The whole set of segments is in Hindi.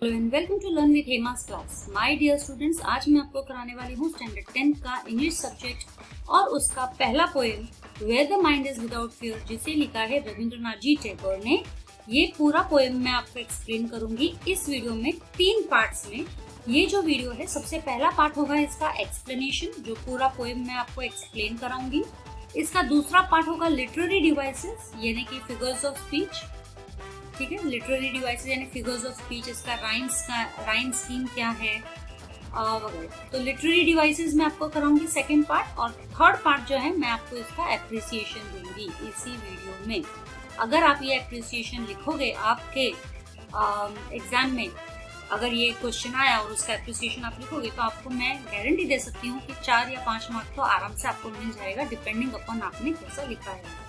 Hello and welcome to learn with Hema's class. My dear students, आज मैं आपको कराने वाली हूँ स्टैंडर्ड 10 का इंग्लिश सब्जेक्ट और उसका पहला poem where the mind is without fear, जिसे लिखा है रविंद्रनाथ जी टैगोर ने। ये पूरा पोएम मैं आपको एक्सप्लेन करूंगी इस वीडियो में 3 पार्ट्स में। ये जो वीडियो है, सबसे पहला पार्ट होगा इसका एक्सप्लेनेशन, जो पूरा पोएम मैं आपको एक्सप्लेन कराऊंगी। इसका दूसरा पार्ट होगा लिटरेरी डिवाइसेस, यानी कि फिगर्स ऑफ स्पीच। ठीक है, लिटरेरी डिवाइसेस यानी फिगर्स ऑफ स्पीच, इसका राइम स्कीम क्या है वगैरह। तो लिटरेरी डिवाइसेस मैं आपको कराऊंगी सेकंड पार्ट, और थर्ड पार्ट जो है मैं आपको इसका एप्रिसिएशन दूंगी इसी वीडियो में। अगर आप ये एप्रिसिएशन लिखोगे आपके एग्जाम में, अगर ये क्वेश्चन आया और उसका एप्रिसिएशन आप लिखोगे, तो आपको मैं गारंटी दे सकती हूँ कि 4 या 5 मार्क्स तो आराम से आपको मिल जाएगा, डिपेंडिंग अपॉन आपने कैसा लिखा है।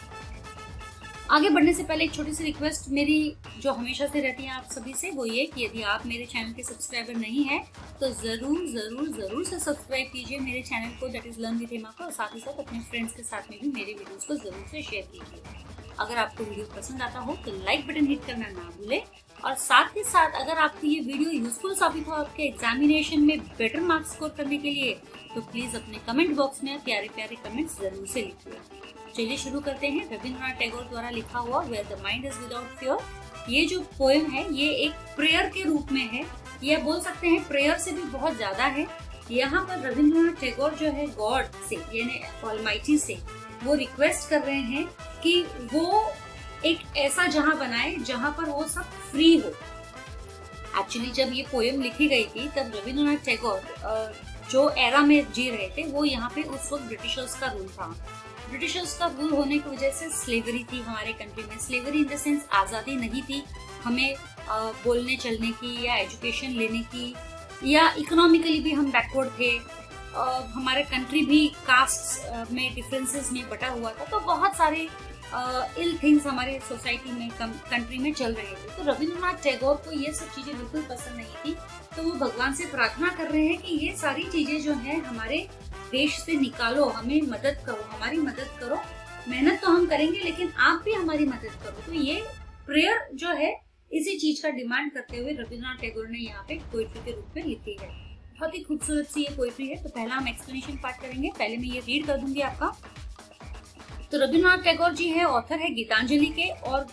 आगे बढ़ने से पहले एक छोटी सी रिक्वेस्ट मेरी जो हमेशा से रहती है आप सभी से, वो ये कि यदि आप मेरे चैनल के सब्सक्राइबर नहीं हैं तो जरूर से सब्सक्राइब कीजिए मेरे चैनल को, that is learn with Hema को, और साथ ही साथ अपने फ्रेंड्स के साथ में भी मेरे वीडियोस को जरूर से शेयर कीजिए। अगर आपको वीडियो पसंद आता हो तो लाइक बटन हिट करना ना भूलें, और साथ ही साथ अगर आपको ये वीडियो यूजफुल साबित हो आपके एग्जामिनेशन में बेटर मार्क्स स्कोर करने के लिए, तो प्लीज अपने कमेंट बॉक्स में प्यारे प्यारे कमेंट्स जरूर से लिखिए। चलिए शुरू करते हैं। रविंद्रनाथ टैगोर द्वारा लिखा हुआ where the mind is without fear. ये जो पोएम है ये एक प्रेयर के रूप में है, यह बोल सकते हैं प्रेयर से भी बहुत ज्यादा है। यहाँ पर रविंद्रनाथ टैगोर जो है गॉड से यानी ऑलमाइटी से वो रिक्वेस्ट कर रहे हैं कि वो एक ऐसा जहां बनाए जहां पर वो सब फ्री हो। एक्चुअली जब ये पोएम लिखी गई थी तब रविंद्रनाथ टैगोर जो एरा में जी रहे थे, वो यहाँ पे उस वक्त ब्रिटिशर्स का रूल था। ब्रिटिशर्स का रूल होने की वजह से स्लेवरी थी हमारे कंट्री में। स्लेवरी इन द सेंस आज़ादी नहीं थी हमें बोलने चलने की या एजुकेशन लेने की, या इकोनॉमिकली भी हम बैकवर्ड थे। हमारे कंट्री भी कास्ट में डिफरेंसेस में बटा हुआ था, तो बहुत सारे इल थिंग्स हमारे सोसाइटी में कंट्री में चल रहे थे। तो रविंद्रनाथ टैगोर को ये सब चीजें बिल्कुल पसंद नहीं थी, तो वो भगवान से प्रार्थना कर रहे हैं कि ये सारी चीजें जो है हमारे देश से निकालो, हमें मदद करो, हमारी मदद करो। मेहनत तो हम करेंगे लेकिन आप भी हमारी मदद करो। तो ये प्रेयर जो है इसी चीज का डिमांड करते हुए रविंद्रनाथ टैगोर ने यहाँ पे पोइट्री के रूप में लिखी है। बहुत ही खूबसूरत सी ये पोइट्री है। तो पहला हम एक्सप्लेनेशन पार्ट करेंगे। पहले मैं ये रीड कर दूंगी आपका। तो रविंद्रनाथ टैगोर जी है, ऑथर है गीतांजलि के, और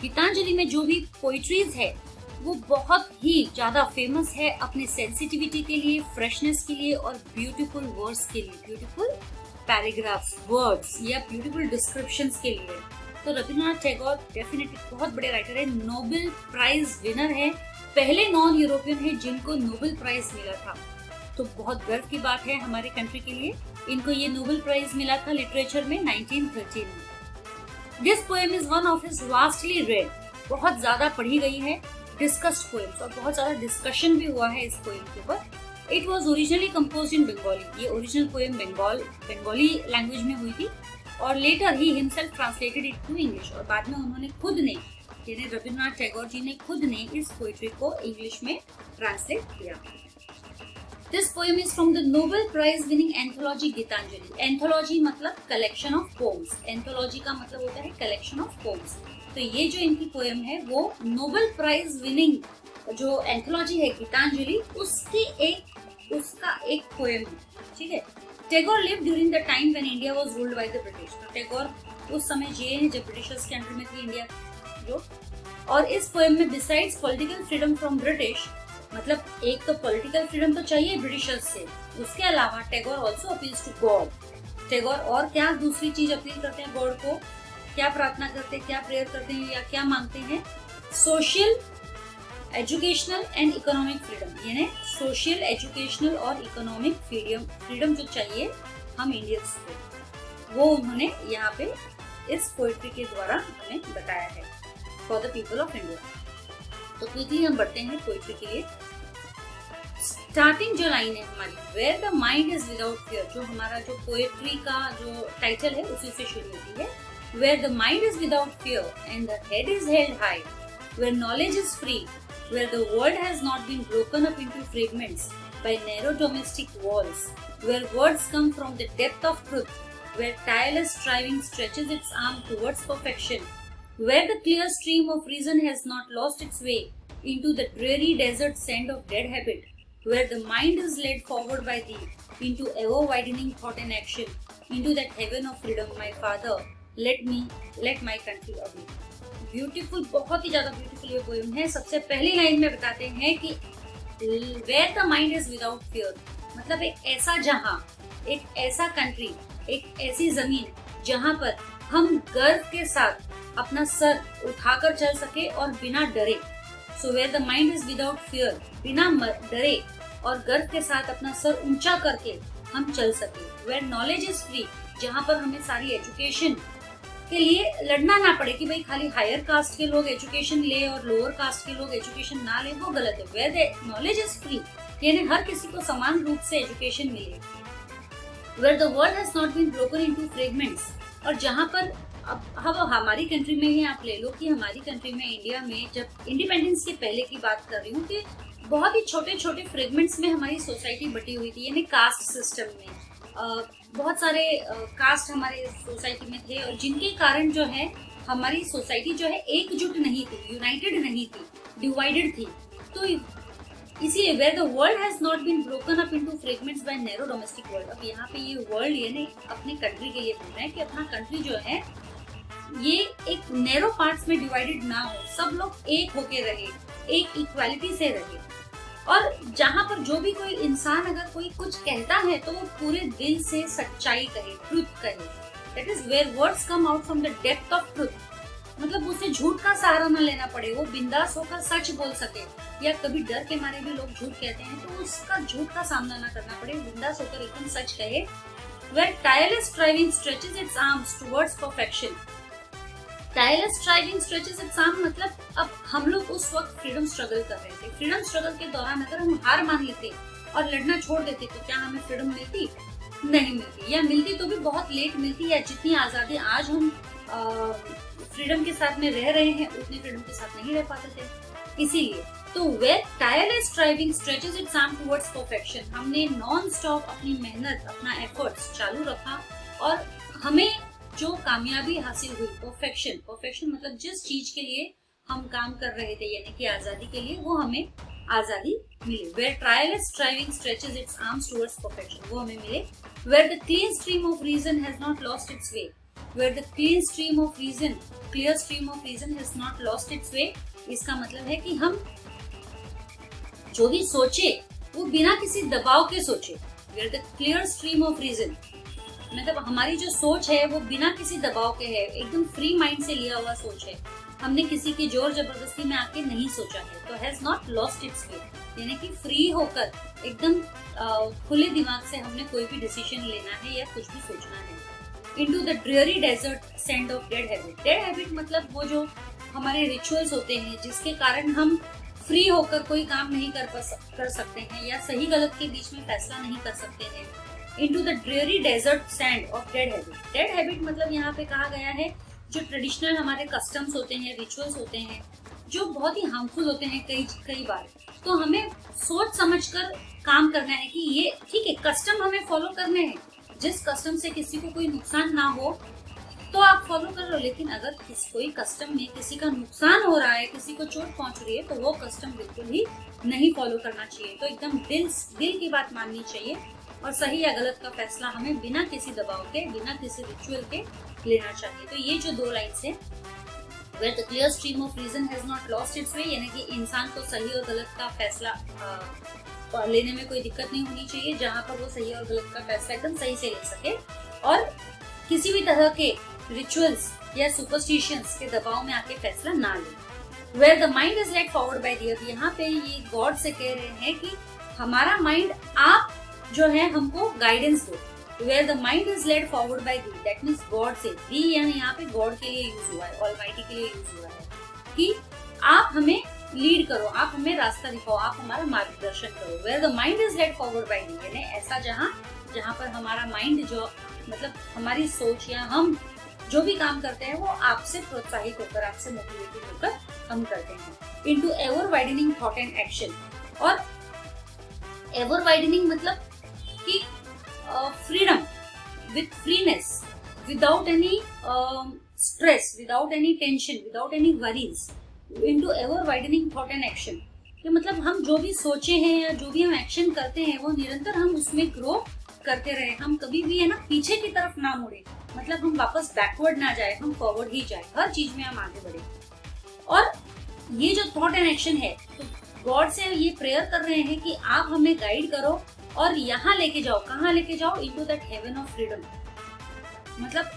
गीतांजलि में जो भी पोइट्रीज है वो बहुत ही ज्यादा फेमस है अपने सेंसिटिविटी के लिए, फ्रेशनेस के लिए और ब्यूटीफुल वर्ड्स के लिए, ब्यूटीफुल पैराग्राफ्स, वर्ड्स या ब्यूटीफुल डिस्क्रिप्शंस के लिए। तो रविंद्रनाथ टैगोर डेफिनेटली बहुत बड़े राइटर है, नोबेल प्राइज विनर है, पहले नॉन यूरोपियन है जिनको नोबेल प्राइज मिला था। तो बहुत गर्व की बात है हमारे कंट्री के लिए। इनको ये नोबेल प्राइज मिला था लिटरेचर में 1913 में। This poem is one of his vastly red, बहुत ज्यादा पढ़ी गई है, डिस्कस्ड पोएम्स, और बहुत ज्यादा डिस्कशन भी हुआ है इस पोएम के ऊपर। It was originally composed in Bengali. ये ओरिजिनल पोएम बंगाली लैंग्वेज में हुई थी, और later he himself translated it to English, और बाद में उन्होंने खुद ने, यानी रविंद्रनाथ टैगोर जी ने खुद ने इस पोएट्री को इंग्लिश में ट्रांसलेट किया। This poem is from the Nobel Prize winning anthology Gitanjali. Anthology मतलब collection of poems. Anthology का मतलब होता है collection of poems. तो ये जो इनकी पोएम है वो नोबेल प्राइज विनिंग जो एंथोलॉजी है गीतांजलि, उसका एक पोएम है। ठीक है। Tagore live during the time when India was ruled by the British. तो टैगोर उस समय जिए हैं जब ब्रिटिशर्स के अंडर में थी इंडिया जो। और इस पोएम में besides political freedom from British, मतलब एक तो पॉलिटिकल फ्रीडम तो चाहिए ब्रिटिशर्स से, उसके अलावा Tagore also appeals to God. Tagore और क्या दूसरी चीज अपील करते हैं गॉड को, क्या प्रार्थना करते हैं, क्या प्रेयर करते हैं या क्या मांगते हैं? Social, educational and economic freedom, यानी सोशल, एजुकेशनल और इकोनॉमिक फ्रीडम जो चाहिए हम इंडियंस को, वो उन्होंने यहाँ पे इस पोएट्री के द्वारा हमें बताया है for the people of India. तो क्विकली हम बढ़ते हैं पोएट्री के लिए। स्टार्टिंग जो लाइन है हमारी, where the mind is without fear, जो हमारा जो पोएट्री का जो टाइटल है उसी से शुरू होती है। Where the mind is without fear and the head is held high, where knowledge is free, where the world has not been broken up into fragments by narrow domestic walls, where words come from the depth of truth, where tireless striving stretches its arm towards perfection, where the clear stream of reason has not lost its way into the dreary desert sand of dead habit, where the mind is led forward by thee into ever-widening thought and action, into that heaven of freedom, my father, let my country away. Beautiful, बहुत ही ज्यादा ब्यूटीफुल ये पोएम है। सबसे पहली लाइन में बताते हैं कि where the mind is without fear, मतलब एक ऐसा जहां, एक ऐसा कंट्री, एक ऐसी जमीन जहां पर हम गर्व के साथ अपना सर उठाकर चल सके और बिना डरे। So where the mind is without fear, बिना डरे और गर्व के साथ अपना सर ऊंचा करके हम चल सके। Where knowledge is free, जहां पर हमें सारी एजुकेशन के लिए लड़ना ना पड़े कि भाई खाली हायर कास्ट के लोग एजुकेशन ले और लोअर कास्ट के लोग एजुकेशन ना ले, वो गलत है। Where the knowledge is free, यानी हर किसी को समान रूप से एजुकेशन मिले। Where the world has not been broken into fragments, और जहाँ पर अब हमारी कंट्री में ही आप ले लो कि हमारी कंट्री में, इंडिया में, जब इंडिपेंडेंस के पहले की बात कर रही हूँ कि बहुत ही छोटे छोटे फ्रेगमेंट्स में हमारी सोसाइटी बटी हुई थी, यानी कास्ट सिस्टम में बहुत सारे कास्ट हमारे सोसाइटी में थे और जिनके कारण जो है हमारी सोसाइटी जो है एकजुट नहीं थी, यूनाइटेड नहीं थी, डिवाइडेड थी। तो इसीलिए where the world has not been broken up into fragments by narrow domestic world, अब यहाँ पे ये वर्ल्ड यानी अपनी कंट्री के लिए बोल रहे हैं कि अपना कंट्री जो है ये एक नैरो पार्ट्स में डिवाइडेड ना हो, सब लोग एक होके रहे, एक इक्वालिटी से रहे। और जहाँ पर जो भी कोई इंसान अगर कोई कुछ कहता है तो वो पूरे दिल से सच्चाई कहे, ट्रुथ कहे। That is where words come out from the depth of truth, मतलब उसे झूठ का सहारा न लेना पड़े, वो बिंदास होकर सच बोल सके। या कभी डर के मारे भी लोग झूठ कहते हैं तो उसका झूठ का सामना ना करना पड़े, बिंदास होकर एकदम सच कहे। Where tireless striving stretches its arms towards perfection, tireless striving stretches its arms मतलब अब हम लोग उस वक्त फ्रीडम स्ट्रगल कर रहे थे। फ्रीडम स्ट्रगल के दौरान अगर हम हार मान लेते और लड़ना छोड़ देते तो क्या हमें फ्रीडम मिलती? नहीं मिलती, या मिलती तो भी बहुत लेट मिलती, या जितनी आजादी आज हम फ्रीडम के साथ में रह रहे हैं उतनी फ्रीडम के साथ नहीं रह पाते थे। इसीलिए तो where tireless striving stretches its arm towards perfection, हमने नॉन स्टॉप अपनी मेहनत, अपना एफर्ट्स चालू रखा और हमें जो कामयाबी हासिल हुई, परफेक्शन मतलब जिस चीज के लिए हम काम कर रहे थे यानी कि आजादी के लिए, वो हमें आजादी मिले। Where tireless striving stretches its arms towards perfection, वो हमें मिले। Where the clear stream of reason has not lost its way, where the clear stream of reason has not lost its way, इसका मतलब है कि हम जो भी सोचे वो बिना किसी दबाव के सोचे। Where the clear stream of reason, मतलब हमारी जो सोच है वो बिना किसी दबाव के है, एकदम फ्री माइंड से लिया हुआ सोच है, हमने किसी की जोर जबरदस्ती में आके नहीं सोचा है। तो हैज नॉट लॉस्ट इट्स वे, यानी कि फ्री होकर एकदम खुले दिमाग से हमने कोई भी डिसीजन लेना है या कुछ भी सोचना है। Into the dreary desert sand of dead habit, dead habit मतलब वो जो हमारे रिचुअल्स होते हैं जिसके कारण हम फ्री होकर कोई काम नहीं कर सकते हैं या सही गलत के बीच में फैसला नहीं कर सकते हैं। Into the dreary desert sand of dead habit, dead habit मतलब यहाँ पे कहा गया है जो ट्रेडिशनल हमारे कस्टम्स होते हैं, रिचुअल्स होते हैं, जो बहुत ही हार्मफुल होते हैं कई बार। तो हमें सोच समझकर काम करना है कि ये ठीक है, कस्टम हमें फॉलो करने हैं, जिस कस्टम से किसी को कोई नुकसान ना हो तो आप फॉलो कर लो, लेकिन अगर कोई कस्टम में किसी का नुकसान हो रहा है, किसी को चोट पहुंच रही है, तो वो कस्टम बिल्कुल ही नहीं फॉलो करना चाहिए। तो एकदम दिल की बात माननी चाहिए और सही या गलत का फैसला हमें बिना किसी दबाव के, बिना किसी रिचुअल के लेना चाहिए। तो ये जो दो लाइन है, where the clear stream of reason has not lost its way, यानी कि इंसान को सही और गलत का फैसला लेने में कोई दिक्कत नहीं होनी चाहिए, जहाँ पर वो सही और गलत का फैसला एकदम सही से ले सके और किसी भी तरह के रिचुअल्स या सुपरस्टिशंस के दबाव में आके फैसला ना ले। Where the mind is led forward by the, यहाँ पे ये गॉड से कह रहे हैं कि हमारा माइंड, आप जो है हमको गाइडेंस दो। Where the mind is led forward by thee, that means God से, thee यानी यहाँ पे गॉड के लिए यूज हुआ है, ऑलमाइटी के लिए यूज हुआ है कि आप हमें लीड करो, आप हमें रास्ता दिखाओ, आप हमारा मार्गदर्शन करो। Where the mind is led forward by thee, यानी ऐसा जहाँ पर हमारा माइंड जो मतलब हमारी सोच या हम जो भी काम करते हैं वो आपसे प्रोत्साहित होकर, आपसे मोटिवेटेड होकर हम करते हैं। Into ever widening thought and action, और ever widening मतलब कि freedom with freeness, without any stress, without any tension, without any worries, into ever widening thought and action. कि मतलब हम जो भी सोचे हैं या जो भी हम एक्शन करते हैं वो निरंतर हम उसमें ग्रो करते रहे, हम कभी भी है ना पीछे की तरफ ना मुड़े, मतलब हम वापस बैकवर्ड ना जाए, हम फॉरवर्ड ही जाए, हर चीज में हम आगे बढ़े। और ये जो थॉट एंड एक्शन है, तो गॉड से ये प्रेयर कर रहे हैं कि आप हमें गाइड करो और यहाँ लेके जाओ, कहाँ लेके जाओ, into that heaven of freedom. मतलब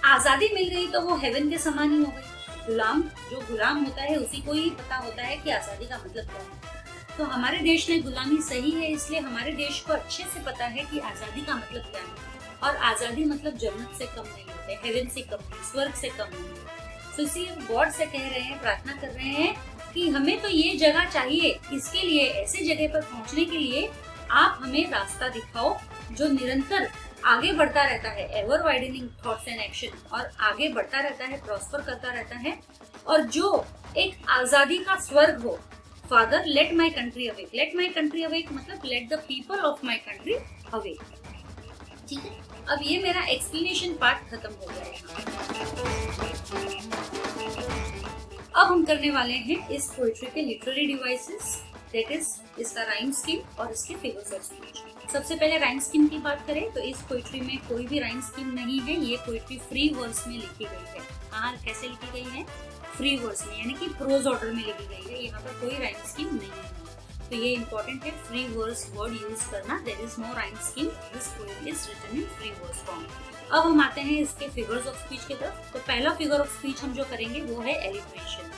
आजादी मिल गई तो वो हेवन के समान ही हो गई। गुलाम जो गुलाम होता है उसी को ही पता होता है कि आजादी का मतलब क्या है। तो हमारे देश में गुलामी सही है, इसलिए हमारे देश को अच्छे से पता है कि आजादी का मतलब क्या है। और आजादी मतलब जन्नत से कम नहीं होते, हेवन से कम नहीं, स्वर्ग से कम नहीं है। तो इसी गॉड से कह रहे हैं, प्रार्थना कर रहे हैं कि हमें तो ये जगह चाहिए, इसके लिए ऐसे जगह पर पहुंचने के लिए आप हमें रास्ता दिखाओ जो निरंतर आगे बढ़ता रहता है, ever widening thoughts and action, और आगे बढ़ता रहता है, प्रॉस्पर करता रहता है, और जो एक आजादी का स्वर्ग हो। Father let my country awake, let my country awake मतलब let the people of my country awake. ठीक है, अब ये मेरा एक्सप्लेनेशन पार्ट खत्म हो गया है। अब हम करने वाले हैं इस पोएट्री के लिटरेरी डिवाइसेस, दैट इज इसका राइम स्कीम और इसके फिगर्स ऑफ स्पीच। सबसे पहले राइम स्कीम की बात करें तो इस पोएट्री में कोई भी राइम स्कीम नहीं है, ये पोएट्री फ्री वर्स में लिखी गई है। हाँ, कैसे लिखी गई है? फ्री वर्स में, यानी कि प्रोज ऑर्डर में लिखी गई है, यहाँ पर कोई राइम स्कीम नहीं है। तो ये इंपॉर्टेंट है, फ्री वर्स वर्ड यूज करना। There is no rhyme scheme, this poem is written in free verse form. अब हम आते हैं इसके फिगर्स ऑफ स्पीच की तरफ। तो पहला फिगर ऑफ स्पीच हम जो करेंगे वो है एलिट्रेशन।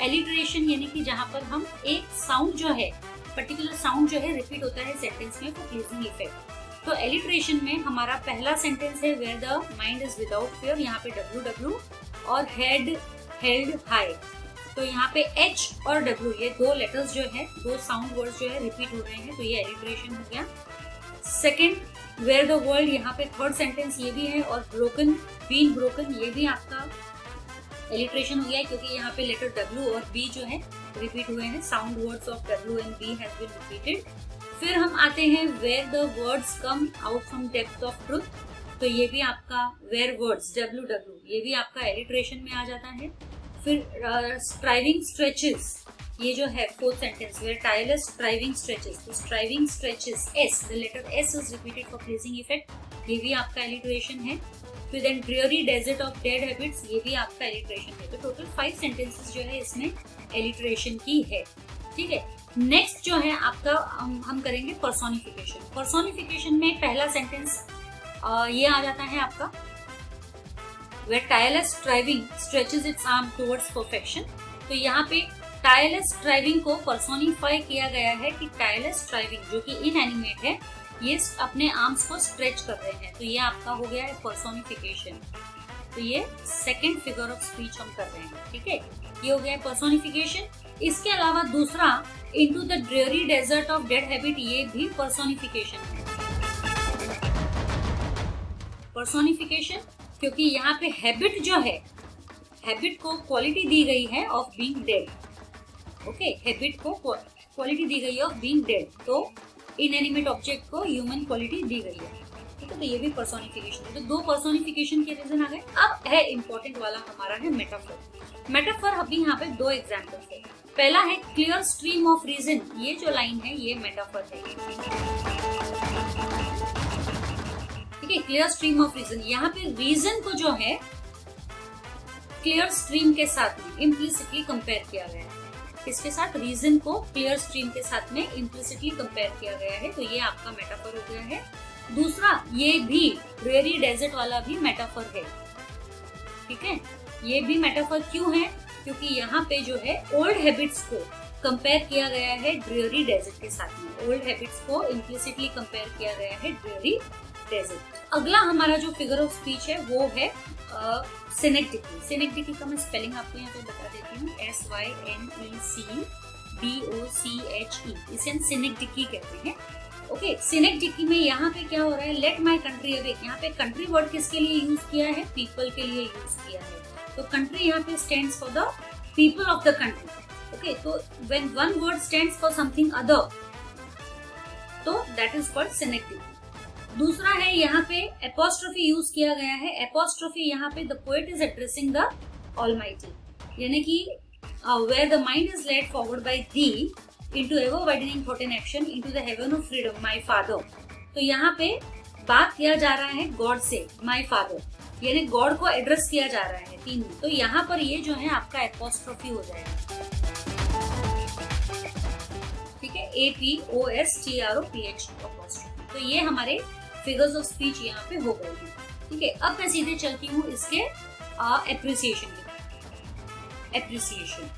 एलिट्रेशन यानी कि जहाँ पर हम एक साउंड जो है, पर्टिकुलर साउंड जो है रिपीट होता है सेंटेंस में फॉर प्लीजिंग इफेक्ट। तो एलिट्रेशन में हमारा पहला सेंटेंस है where the mind is without fear, यहाँ पे WW और हेड हेल्ड हाई। तो यहाँ पे H और W ये दो लेटर्स जो है, दो साउंड वर्ड्स जो है रिपीट हो रहे हैं, तो ये एलिट्रेशन हो गया। सेकेंड वेयर द वर्ल्ड, यहाँ पे थर्ड सेंटेंस ये भी है, और ब्रोकन बीन ब्रोकन ये भी आपका एलिट्रेशन हो गया है, क्योंकि यहाँ पे लेटर W और B जो है रिपीट हुए हैं, sound words of W and B has been repeated. फिर हम आते हैं where the words come out from depth of truth, तो ये भी आपका वेयर वर्ड्स WW ये भी आपका एलिट्रेशन में आ जाता है। फिर स्ट्राइविंग स्ट्रेचेस, ये जो है fourth sentence where tireless striving stretches, तो striving stretches S, the letter S is repeated for pleasing effect, ये भी आपका एलिट्रेशन है। फिर then dreary desert of dead habits, ये भी आपका एलिट्रेशन है। तो टोटल 5 सेंटेंसेस जो है इसमें एलिट्रेशन की है। ठीक है, नेक्स्ट जो है आपका हम करेंगे पर्सोनिफिकेशन। पर्सोनिफिकेशन में पहला सेंटेंस ये आ जाता है आपका where tireless striving stretches its arm towards perfection। तो यहाँ पे tireless striving को पर्सोनिफाई किया गया है कि tireless striving जो कि इनएनिमेट है, ये अपने आर्म्स को स्ट्रेच कर रहे हैं, तो ये आपका हो गया है पर्सोनिफिकेशन। तो ये सेकेंड फिगर ऑफ स्पीच हम कर रहे हैं। ठीक है, ये हो गया है पर्सोनिफिकेशन। इसके अलावा दूसरा into the dreary desert of dead habit, ये भी पर्सोनिफिकेशन है। पर्सोनिफिकेशन क्योंकि यहाँ पे हैबिट जो है, हैबिट को क्वालिटी दी गई है of being dead. Okay, habit को क्वालिटी दी गई है ऑफ बीइंग डेड, तो इनएनिमेट ऑब्जेक्ट को ह्यूमन क्वालिटी दी गई है। ठीक है, तो ये भी पर्सोनिफिकेशन है। तो दो पर्सोनिफिकेशन के रीजन आ गए। अब है इंपॉर्टेंट वाला हमारा है मेटाफर। मेटाफर अभी यहाँ पे दो एग्जाम्पल्स है। पहला है क्लियर स्ट्रीम ऑफ रीजन, ये जो लाइन है ये मेटाफर है। ठीक है, क्लियर स्ट्रीम ऑफ रीजन, यहाँ पे रीजन को जो है क्लियर स्ट्रीम के साथ में इम्प्लिसिटली कंपेयर किया गया है। इसके साथ रीजन को क्लियर स्ट्रीम के साथ में इम्प्लिसिटली कंपेयर किया गया है, तो ये आपका मेटाफर हो गया है। दूसरा, ये भी ड्रेयरी डेजर्ट वाला भी मेटाफर है। ठीक है, ये भी मेटाफर क्यों है? क्योंकि यहाँ पे जो है ओल्ड हैबिट्स को कंपेयर किया गया है ड्रेयरी डेजर्ट के साथ में। ओल्ड हैबिट्स को इम्प्लिसिटली कंपेयर किया गया है ड्रेयरी डेजर्ट। अगला हमारा जो फिगर ऑफ स्पीच है वो है सिनेक्टिकी। सिनेक्टिकी का मैं स्पेलिंग आपको यहाँ पे बता देती हूँ, SYNECDOCHE, इसे हम सिनेक्टिकी कहते हैं। ओके, सिनेक्टिकी में यहाँ पे क्या हो रहा है, लेट माई कंट्री अवेक, यहाँ पे कंट्री वर्ड किसके लिए यूज किया है? पीपल के लिए यूज किया है। तो कंट्री यहाँ पे stands for the people of the country. Okay, तो when one word stands for something other, तो दैट इज कॉल्ड सिनेक्टिकी। दूसरा है यहाँ पे एपोस्ट्रोफी यूज किया गया है। एपोस्ट्रोफी यहाँ पे the poet is addressing the almighty, यानी कि where the mind is led forward by thee into ever widening thought and action into the heaven of freedom, my father। तो यहाँ पे बात किया जा रहा है गॉड से, my father, यानी गॉड को एड्रेस किया जा रहा है तीन में। तो यहाँ पर ये जो है आपका एपोस्ट्रोफी हो जाएगा, ठीक है, APOSTROPH एपोस्ट्रोफी। तो ये हमारे फिगर्स ऑफ स्पीच यहाँ पे हो गए हैं, ठीक है। अब मैं सीधे चलती हूँ इसके एप्रिसिएशन की। एप्रिसिएशन,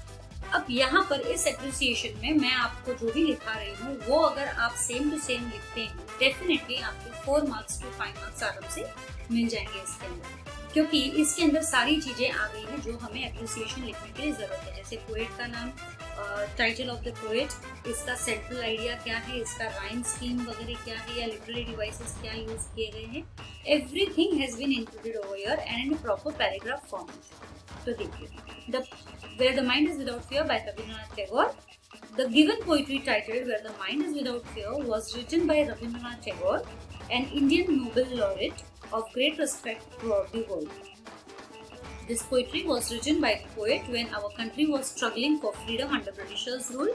अब यहाँ पर इस एप्रिसिएशन में मैं आपको जो भी लिखा रही हूँ वो अगर आप सेम टू सेम लिखते हैं डेफिनेटली आपको 4 मार्क्स to 5 मार्क्स आराम से मिल जाएंगे इसके अंदर, क्योंकि इसके अंदर सारी चीजें आ गई हैं जो हमें एप्रिसिएशन लिखने के लिए जरूरत है। जैसे पोएट का नाम, टाइटल ऑफ द पोएट, इसका सेंट्रल आइडिया क्या है, इसका राइम स्कीम वगैरह क्या है, या लिटरेरी डिवाइसेस क्या यूज किए गए हैं, everything has been included over here and in a proper paragraph form. तो देखिए, Where the Mind is Without Fear by Rabindranath Tagore. The given poetry titled Where the Mind is Without Fear was written by Rabindranath Tagore, an Indian Nobel laureate of great respect throughout the world. This poetry was written by the poet when our country was struggling for freedom under Britishers' rule.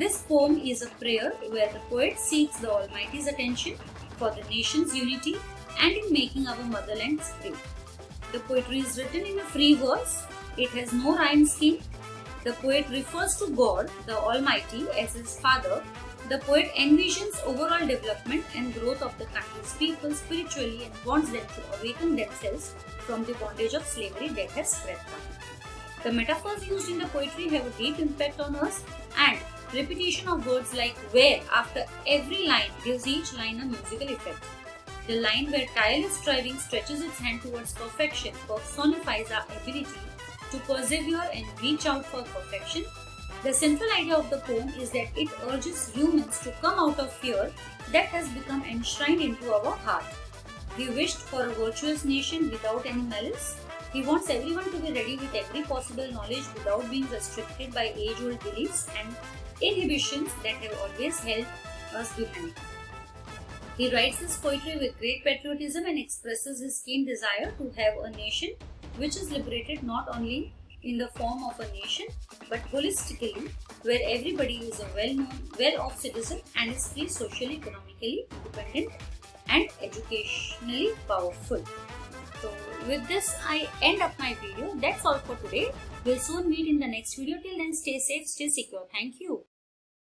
This poem is a prayer where the poet seeks the Almighty's attention for the nation's unity and in making our motherland great. The poetry is written in a free verse. It has no rhyme scheme. The poet refers to God, the Almighty, as his father. The poet envisions overall development and growth of the country's people spiritually and wants them to awaken themselves from the bondage of slavery that has spread them. The metaphors used in the poetry have a deep impact on us, and repetition of words like where after every line gives each line a musical effect. The line where tireless striving stretches its hand towards perfection personifies our ability to persevere and reach out for perfection. The central idea of the poem is that it urges humans to come out of fear that has become enshrined into our heart. He wished for a virtuous nation without any malice. He wants everyone to be ready with every possible knowledge without being restricted by age-old beliefs and inhibitions that have always held us behind. He writes this poetry with great patriotism and expresses his keen desire to have a nation which is liberated not only in the form of a nation but holistically, where everybody is a well-known, well-off citizen and is free, socially, economically independent and educationally powerful. So with this I end up my video. That's all for today. We'll soon meet in the next video. Till then, stay safe, stay secure. Thank you.